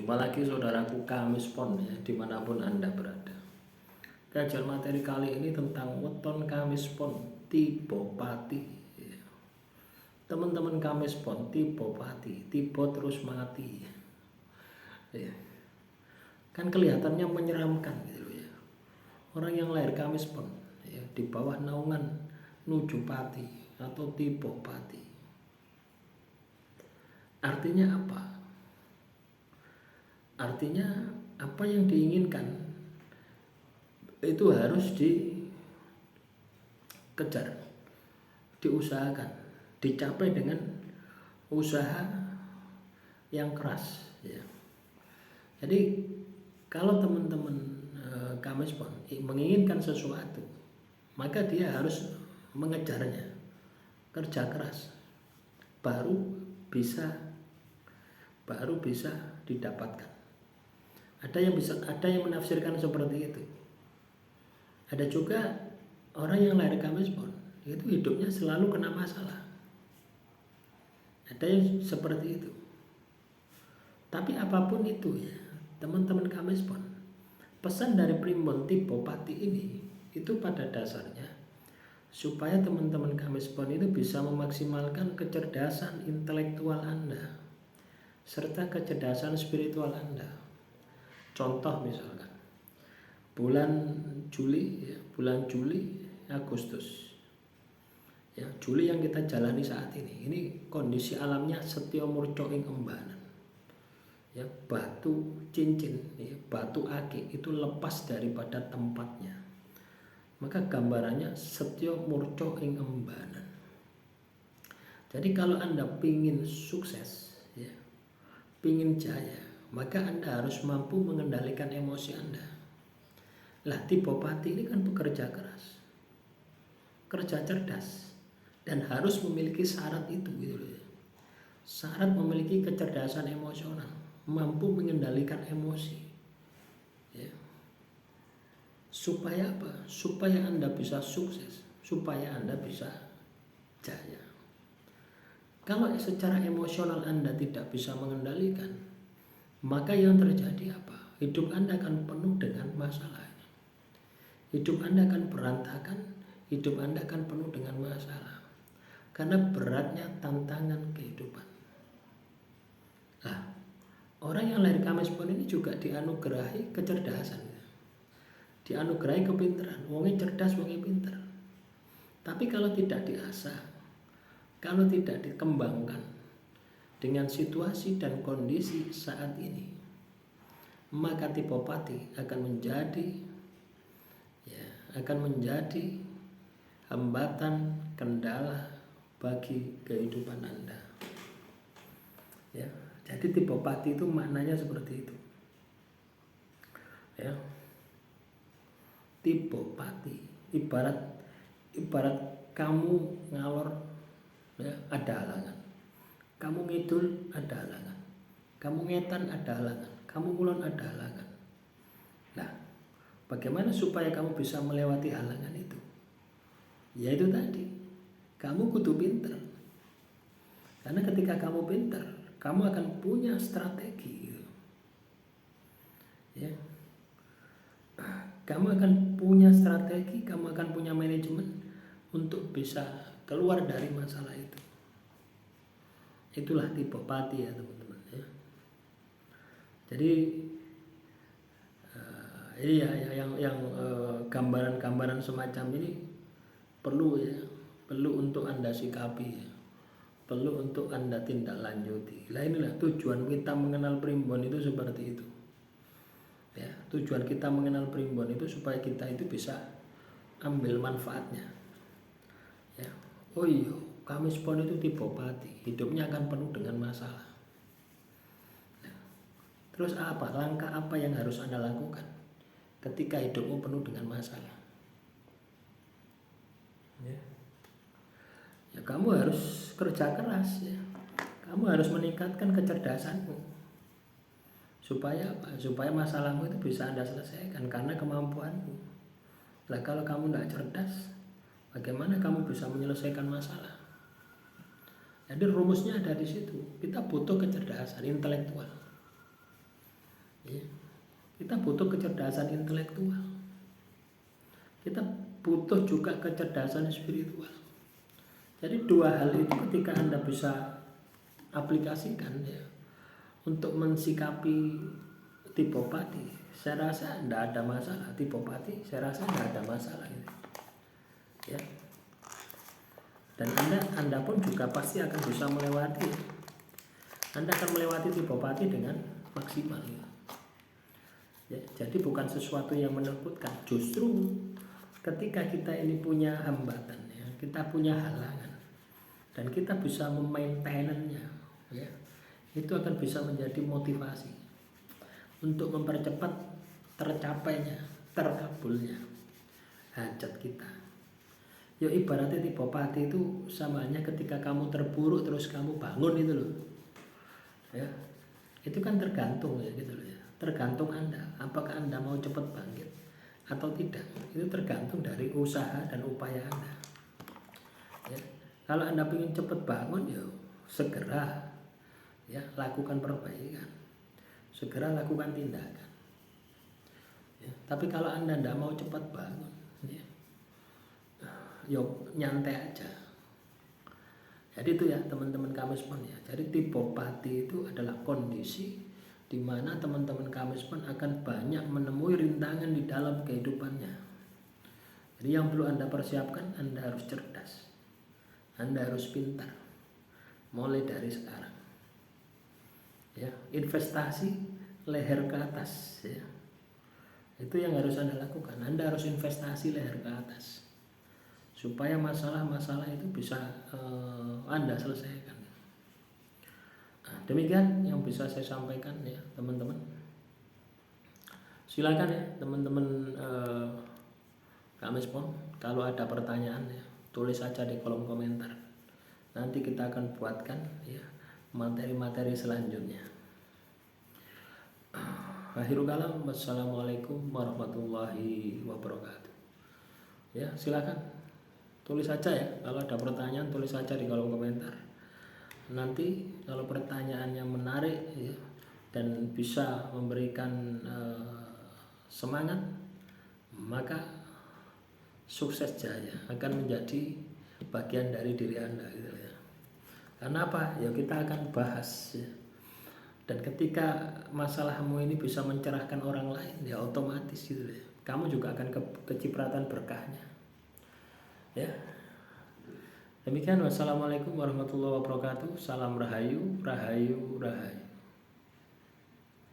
Jumpa lagi saudaraku Kamis Pon ya, dimanapun Anda berada. Kajian materi kali ini tentang weton Kamis Pon tiba pati ya. Teman-teman Kamis Pon tiba pati, tiba terus mati ya. Kan kelihatannya menyeramkan gitu ya. Orang yang lahir Kamis Pon ya, di bawah naungan nuju pati atau tiba pati. Artinya apa? Artinya apa yang diinginkan itu harus dikejar, diusahakan, dicapai dengan usaha yang keras ya. Jadi kalau teman-teman Kamis Pon menginginkan sesuatu, maka dia harus mengejarnya, kerja keras, baru bisa didapatkan. Ada yang menafsirkan seperti itu. Ada juga orang yang lahir Kamis Pon itu hidupnya selalu kena masalah. Ada yang seperti itu. Tapi apapun itu ya, teman-teman Kamis Pon, pesan dari Primbon Tibo Pati ini itu pada dasarnya supaya teman-teman Kamis Pon itu bisa memaksimalkan kecerdasan intelektual Anda serta kecerdasan spiritual Anda. Contoh misalkan bulan Juli Agustus ya, Juli yang kita jalani saat ini kondisi alamnya setya murca ing embanan ya, batu cincin ya, batu akik itu lepas daripada tempatnya, maka gambarannya setya murca ing embanan. Jadi kalau Anda pingin sukses ya, pingin jaya, maka Anda harus mampu mengendalikan emosi Anda. Lah tiba pati ini kan bekerja keras, kerja cerdas, dan harus memiliki syarat itu gitu loh. Syarat memiliki kecerdasan emosional, mampu mengendalikan emosi ya. Supaya apa? Supaya Anda bisa sukses, supaya Anda bisa jaya. Kalau secara emosional Anda tidak bisa mengendalikan, maka yang terjadi apa? Hidup Anda akan penuh dengan masalah. Hidup Anda akan berantakan, hidup Anda akan penuh dengan masalah. Karena beratnya tantangan kehidupan. Nah, orang yang lahir Kamis Pon ini juga dianugerahi kecerdasan. Dianugerahi kepintaran. Wongnya cerdas, wongnya pintar. Tapi kalau tidak diasah, kalau tidak dikembangkan dengan situasi dan kondisi saat ini, maka tipe pati akan menjadi hambatan, kendala bagi kehidupan Anda ya. Jadi tipe pati itu maknanya seperti itu ya. Tipe pati ibarat kamu ngalor ya, ada halangan. Kamu ngidul ada halangan, kamu ngetan ada halangan, kamu kulon ada halangan. Nah, bagaimana supaya kamu bisa melewati halangan itu? Yaitu tadi, kamu kudu pinter. Karena ketika kamu pinter, kamu akan punya strategi gitu. Ya. Kamu akan punya strategi, kamu akan punya manajemen untuk bisa keluar dari masalah itu. Itulah tipe pati ya teman-teman ya. Jadi yang gambaran-gambaran semacam ini perlu untuk Anda sikapi ya. Perlu untuk Anda tindak lanjuti. Lah inilah tujuan kita mengenal Primbon itu seperti itu. Ya, tujuan kita mengenal Primbon itu supaya kita itu bisa ambil manfaatnya. Ya. Oh iya, Kamis Pon itu tipe pati, hidupnya akan penuh dengan masalah. Nah, terus langkah apa yang harus Anda lakukan ketika hidupmu penuh dengan masalah? Ya kamu harus kerja keras ya. Kamu harus meningkatkan kecerdasanmu. Supaya apa? Supaya masalahmu itu bisa Anda selesaikan karena kemampuanmu. Lah kalau kamu tidak cerdas, bagaimana kamu bisa menyelesaikan masalah? Jadi rumusnya ada di situ. Kita butuh kecerdasan intelektual. Ya. Kita butuh kecerdasan intelektual. Kita butuh juga kecerdasan spiritual. Jadi dua hal itu ketika Anda bisa aplikasikan ya untuk mensikapi tipopati, saya rasa tidak ada masalah. Tipopati, saya rasa tidak ada masalah ini. Ya. Dan Anda pun juga pasti akan bisa melewati. Anda akan melewati tipopati dengan maksimal. Ya, jadi bukan sesuatu yang menakutkan. Justru ketika kita ini punya hambatan, ya, kita punya halangan, dan kita bisa memaintenannya, ya, itu akan bisa menjadi motivasi untuk mempercepat tercapainya, terkabulnya hajat kita. Ya ibaratnya tipopati itu samanya ketika kamu terburuk terus kamu bangun itu loh. Ya. Itu kan tergantung ya gitu loh ya. Tergantung Anda, apakah Anda mau cepat bangkit atau tidak. Itu tergantung dari usaha dan upaya Anda. Ya. Kalau Anda ingin cepat bangun ya segera ya lakukan perbaikan. Segera lakukan tindakan. Ya. Tapi kalau Anda tidak mau cepat bangun, ya, yuk nyantai aja. Jadi itu ya teman-teman Kamispon ya. Jadi tipopati itu adalah kondisi di mana teman-teman Kamispon akan banyak menemui rintangan di dalam kehidupannya. Jadi yang perlu Anda persiapkan, Anda harus cerdas, Anda harus pintar, mulai dari sekarang. Ya, investasi leher ke atas ya. Itu yang harus Anda lakukan. Anda harus investasi leher ke atas supaya masalah-masalah itu bisa Anda selesaikan. Nah, demikian yang bisa saya sampaikan ya teman-teman. Silakan ya teman-teman Kamispon, kalau ada pertanyaan ya tulis saja di kolom komentar. Nanti kita akan buatkan ya materi-materi selanjutnya. Akhirul kalam, wassalamualaikum warahmatullahi wabarakatuh. Ya silakan tulis saja ya, kalau ada pertanyaan tulis saja di kolom komentar. Nanti kalau pertanyaannya menarik ya, dan bisa memberikan semangat, maka sukses jaya akan menjadi bagian dari diri Anda gitu ya. Karena apa? Ya kita akan bahas ya. Dan ketika masalahmu ini bisa mencerahkan orang lain ya otomatis gitu ya. Kamu juga akan kecipratan berkahnya. Ya. Demikian, wassalamualaikum warahmatullahi wabarakatuh. Salam rahayu, rahayu, rahayu.